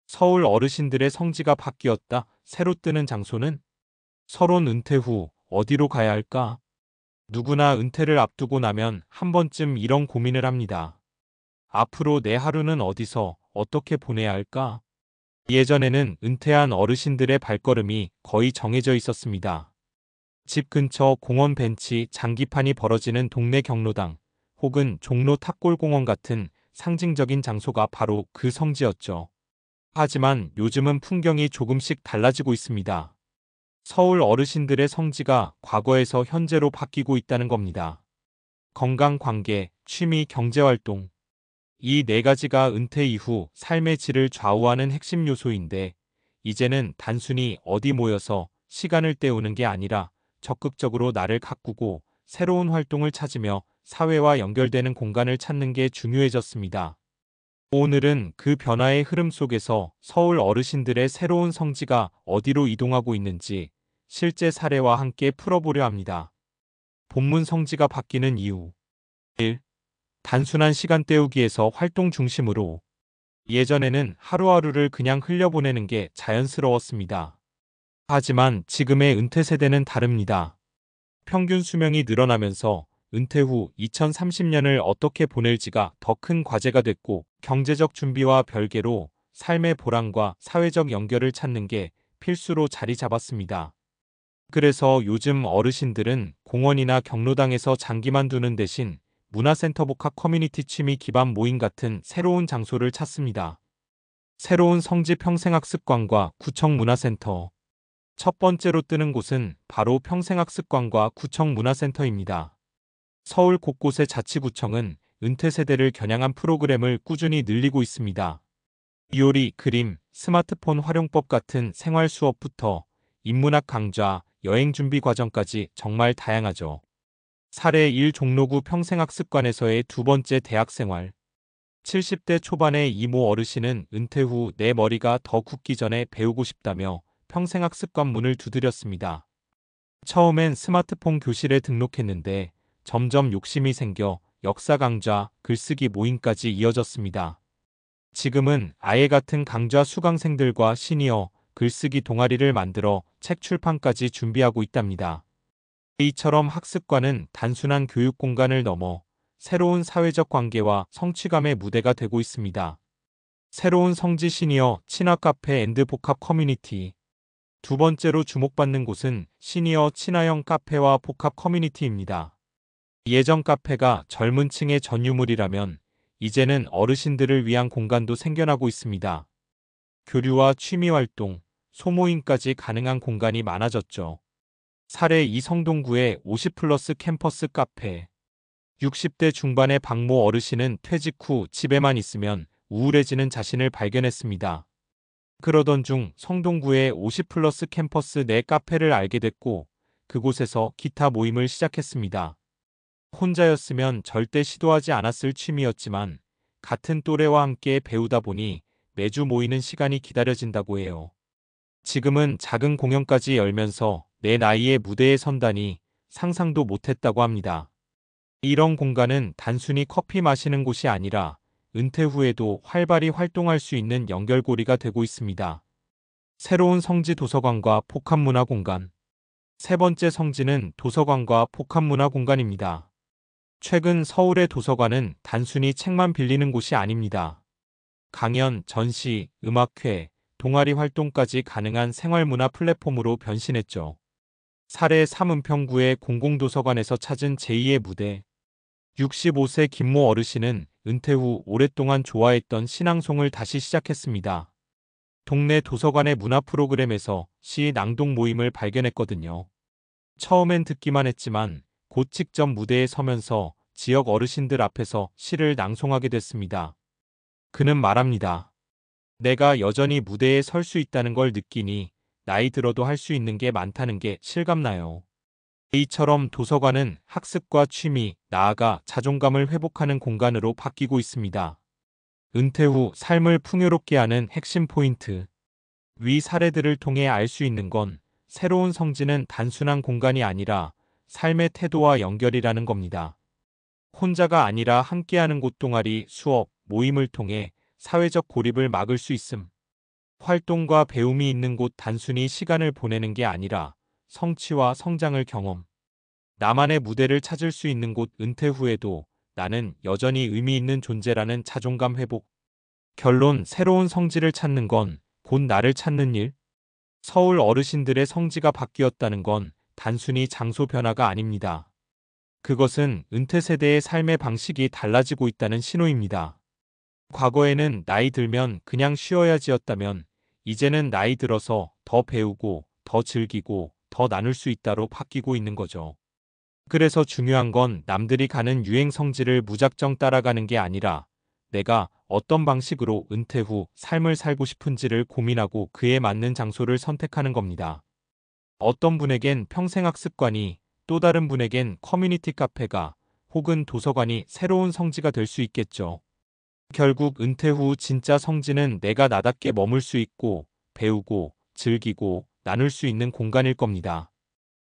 서울 어르신들의 성지가 바뀌었다. 새로 뜨는 장소는? 서론 은퇴 후 어디로 가야 할까? 누구나 은퇴를 앞두고 나면 한 번쯤 이런 고민을 합니다. 앞으로 내 하루는 어디서 어떻게 보내야 할까? 예전에는 은퇴한 어르신들의 발걸음이 거의 정해져 있었습니다. 집 근처 공원 벤치, 장기판이 벌어지는 동네 경로당, 혹은 종로 탑골공원 같은 상징적인 장소가 바로 그 성지였죠. 하지만 요즘은 풍경이 조금씩 달라지고 있습니다. 서울 어르신들의 성지가 과거에서 현재로 바뀌고 있다는 겁니다. 건강, 관계, 취미, 경제활동. 이 네 가지가 은퇴 이후 삶의 질을 좌우하는 핵심 요소인데, 이제는 단순히 어디 모여서 시간을 때우는 게 아니라 적극적으로 나를 가꾸고 새로운 활동을 찾으며 사회와 연결되는 공간을 찾는 게 중요해졌습니다. 오늘은 그 변화의 흐름 속에서 서울 어르신들의 새로운 성지가 어디로 이동하고 있는지 실제 사례와 함께 풀어보려 합니다. 본문 성지가 바뀌는 이유. 1. 단순한 시간 때우기에서 활동 중심으로. 예전에는 하루하루를 그냥 흘려보내는 게 자연스러웠습니다. 하지만 지금의 은퇴 세대는 다릅니다. 평균 수명이 늘어나면서 은퇴 후 2030년을 어떻게 보낼지가 더 큰 과제가 됐고, 경제적 준비와 별개로 삶의 보람과 사회적 연결을 찾는 게 필수로 자리 잡았습니다. 그래서 요즘 어르신들은 공원이나 경로당에서 장기만 두는 대신 문화센터, 복합 커뮤니티, 취미 기반 모임 같은 새로운 장소를 찾습니다. 새로운 성지 평생학습관과 구청 문화센터. 첫 번째로 뜨는 곳은 바로 평생학습관과 구청 문화센터입니다. 서울 곳곳의 자치구청은 은퇴 세대를 겨냥한 프로그램을 꾸준히 늘리고 있습니다. 요리, 그림, 스마트폰 활용법 같은 생활 수업부터 인문학 강좌, 여행 준비 과정까지 정말 다양하죠. 사례 1. 종로구 평생학습관에서의 두 번째 대학생활. 70대 초반의 이모 어르신은 은퇴 후 내 머리가 더 굳기 전에 배우고 싶다며 평생학습관 문을 두드렸습니다. 처음엔 스마트폰 교실에 등록했는데 점점 욕심이 생겨 역사 강좌, 글쓰기 모임까지 이어졌습니다. 지금은 아예 같은 강좌 수강생들과 시니어 글쓰기 동아리를 만들어 책 출판까지 준비하고 있답니다. 이처럼 학습관은 단순한 교육 공간을 넘어 새로운 사회적 관계와 성취감의 무대가 되고 있습니다. 새로운 성지 시니어 친화 카페 앤드 복합 커뮤니티. 두 번째로 주목받는 곳은 시니어 친화형 카페와 복합 커뮤니티입니다. 예전 카페가 젊은 층의 전유물이라면 이제는 어르신들을 위한 공간도 생겨나고 있습니다. 교류와 취미 활동, 소모임까지 가능한 공간이 많아졌죠. 사례 2. 성동구의 50플러스 캠퍼스 카페. 60대 중반의 박모 어르신은 퇴직 후 집에만 있으면 우울해지는 자신을 발견했습니다. 그러던 중 성동구의 50플러스 캠퍼스 내 카페를 알게 됐고, 그곳에서 기타 모임을 시작했습니다. 혼자였으면 절대 시도하지 않았을 취미였지만 같은 또래와 함께 배우다 보니 매주 모이는 시간이 기다려진다고 해요. 지금은 작은 공연까지 열면서 내 나이에 무대에 선다니 상상도 못했다고 합니다. 이런 공간은 단순히 커피 마시는 곳이 아니라 은퇴 후에도 활발히 활동할 수 있는 연결고리가 되고 있습니다. 새로운 성지 도서관과 복합문화 공간. 세 번째 성지는 도서관과 복합문화 공간입니다. 최근 서울의 도서관은 단순히 책만 빌리는 곳이 아닙니다. 강연, 전시, 음악회, 동아리 활동까지 가능한 생활문화 플랫폼으로 변신했죠. 사례 3. 은평구의 공공도서관에서 찾은 제2의 무대. 65세 김모 어르신은 은퇴 후 오랫동안 좋아했던 신앙송을 다시 시작했습니다. 동네 도서관의 문화 프로그램에서 시 낭독 모임을 발견했거든요. 처음엔 듣기만 했지만 곧 직접 무대에 서면서 지역 어르신들 앞에서 시를 낭송하게 됐습니다. 그는 말합니다. 내가 여전히 무대에 설 수 있다는 걸 느끼니 나이 들어도 할 수 있는 게 많다는 게 실감나요. 이처럼 도서관은 학습과 취미, 나아가 자존감을 회복하는 공간으로 바뀌고 있습니다. 은퇴 후 삶을 풍요롭게 하는 핵심 포인트. 위 사례들을 통해 알 수 있는 건 새로운 성지는 단순한 공간이 아니라 삶의 태도와 연결이라는 겁니다. 혼자가 아니라 함께하는 곳, 동아리, 수업, 모임을 통해 사회적 고립을 막을 수 있음. 활동과 배움이 있는 곳, 단순히 시간을 보내는 게 아니라 성취와 성장을 경험. 나만의 무대를 찾을 수 있는 곳, 은퇴 후에도 나는 여전히 의미 있는 존재라는 자존감 회복. 결론, 새로운 성지를 찾는 건 곧 나를 찾는 일. 서울 어르신들의 성지가 바뀌었다는 건 단순히 장소 변화가 아닙니다. 그것은 은퇴 세대의 삶의 방식이 달라지고 있다는 신호입니다. 과거에는 나이 들면 그냥 쉬어야지였다면 이제는 나이 들어서 더 배우고 더 즐기고 더 나눌 수 있다로 바뀌고 있는 거죠. 그래서 중요한 건 남들이 가는 유행 성지를 무작정 따라가는 게 아니라 내가 어떤 방식으로 은퇴 후 삶을 살고 싶은지를 고민하고 그에 맞는 장소를 선택하는 겁니다. 어떤 분에겐 평생학습관이, 또 다른 분에겐 커뮤니티 카페가, 혹은 도서관이 새로운 성지가 될 수 있겠죠. 결국 은퇴 후 진짜 성지는 내가 나답게 머물 수 있고 배우고 즐기고 나눌 수 있는 공간일 겁니다.